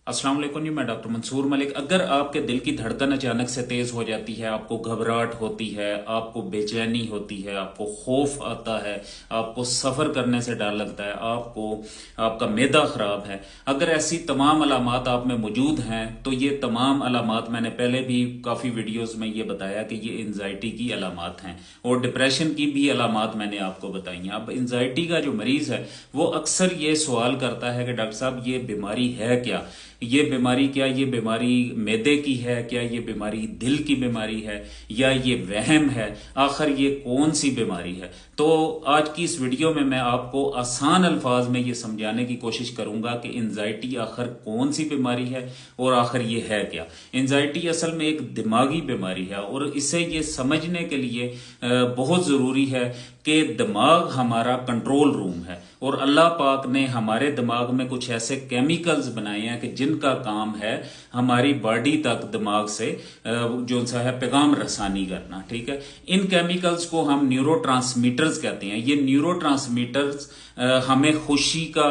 अस्सलाम वालेकुम जी। मैं डॉक्टर मंसूर मलिक। अगर आपके दिल की धड़कन अचानक से तेज हो जाती है, आपको घबराहट होती है, आपको बेचैनी होती है, आपको खौफ आता है, आपको सफर करने से डर लगता है, आपका मैदा खराब है, अगर ऐसी तमाम अलामात आप में मौजूद हैं तो ये तमाम अलामात मैंने पहले भी काफ़ी वीडियोस में ये बताया कि ये एंजाइटी की अलामात हैं और डिप्रेशन की भी अलामात मैंने आपको बताई हैं। अब एंजाइटी का जो मरीज़ है वो अक्सर ये सवाल करता है कि डॉक्टर साहब ये बीमारी है क्या, ये बीमारी क्या, ये बीमारी मैदे की है क्या, ये बीमारी दिल की बीमारी है या ये वहम है, आखिर ये कौन सी बीमारी है। तो आज की इस वीडियो में मैं आपको आसान अल्फाज में ये समझाने की कोशिश करूंगा कि एंजाइटी आखिर कौन सी बीमारी है और आखिर ये है क्या। एंजाइटी असल में एक दिमागी बीमारी है और इसे ये समझने के लिए बहुत ज़रूरी है कि दिमाग हमारा कंट्रोल रूम है और अल्लाह पाक ने हमारे दिमाग में कुछ ऐसे केमिकल्स बनाए हैं कि जिनका काम है हमारी बॉडी तक दिमाग से जो सा है पैगाम रसानी करना। ठीक है, इन केमिकल्स को हम न्यूरोट्रांसमीटर्स कहते हैं। ये न्यूरोट्रांसमीटर्स हमें खुशी का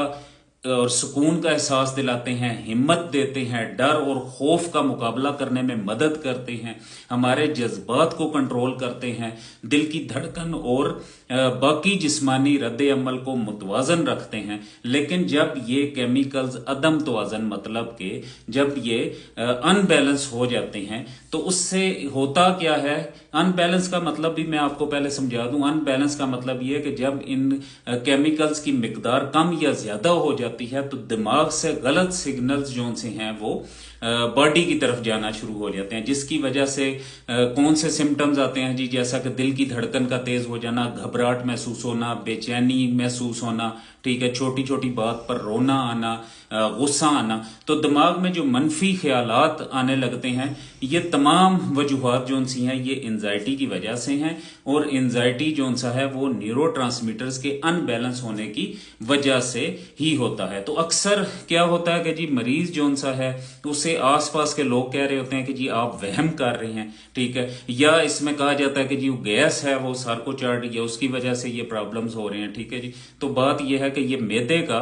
और सुकून का एहसास दिलाते हैं, हिम्मत देते हैं, डर और खौफ का मुकाबला करने में मदद करते हैं, हमारे जज्बात को कंट्रोल करते हैं, दिल की धड़कन और बाकी जिस्मानी रद्द अमल को मुतवाजन रखते हैं। लेकिन जब ये केमिकल्स अदम तवाजन मतलब कि जब ये अनबैलेंस हो जाते हैं तो उससे होता क्या है। अनबैलेंस का मतलब भी मैं आपको पहले समझा दूं। अनबैलेंस का मतलब ये है कि जब इन केमिकल्स की मिकदार कम या ज्यादा हो जाती है तो दिमाग से गलत सिग्नल्स जो से हैं वो बॉडी की तरफ जाना शुरू हो जाते हैं, जिसकी वजह से कौन से सिम्टम्स आते हैं जी, जैसा कि दिल की धड़कन का तेज हो जाना, घबराहट महसूस होना, बेचैनी महसूस होना, ठीक है, छोटी छोटी बात पर रोना आना, गुस्सा आना। तो दिमाग में जो मनफी ख्यालात आने लगते हैं, ये तमाम वजूहात जो सी हैं ये एंजाइटी की वजह से हैं और एंजाइटी जो सा है वो न्यूरोट्रांसमीटर्स के अनबैलेंस होने की वजह से ही होता है। तो अक्सर क्या होता है कि जी मरीज जो सा है उसे आसपास के लोग कह रहे होते हैं कि जी आप वहम कर रहे हैं, ठीक है, या इसमें कहा जाता है कि जी गैस है वो सर को चढ़ रही है, उसकी वजह से ये प्रॉब्लम्स हो रहे हैं। ठीक है जी, तो बात यह है कि ये मैदे का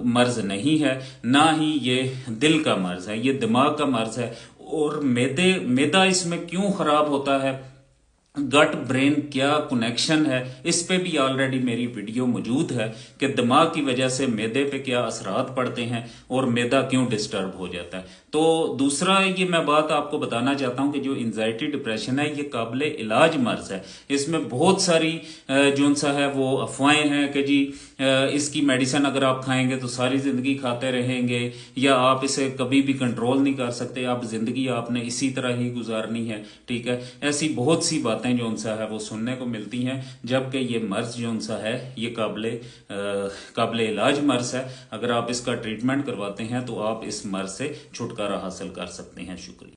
मर्ज नहीं है, ना ही ये दिल का मर्ज है, ये दिमाग का मर्ज है। और मैदा इसमें क्यों खराब होता है, गट ब्रेन क्या कनेक्शन है, इस पे भी ऑलरेडी मेरी वीडियो मौजूद है कि दिमाग की वजह से मैदे पे क्या असरात पड़ते हैं और मैदा क्यों डिस्टर्ब हो जाता है। तो दूसरा ये मैं बात आपको बताना चाहता हूं कि जो एंजाइटी डिप्रेशन है ये काबिले इलाज मर्ज है। इसमें बहुत सारी जो सा है वो अफवाहें हैं कि जी इसकी मेडिसिन अगर आप खाएंगे तो सारी जिंदगी खाते रहेंगे या आप इसे कभी भी कंट्रोल नहीं कर सकते, आप जिंदगी आपने इसी तरह ही गुजारनी है। ठीक है, ऐसी बहुत सी बातें जो सा है वो सुनने को मिलती हैं, जबकि ये मर्ज जो सा है ये काबिले इलाज मर्ज है। अगर आप इसका ट्रीटमेंट करवाते हैं तो आप इस मर्ज से छुटकारा हासिल कर सकते हैं। शुक्रिया।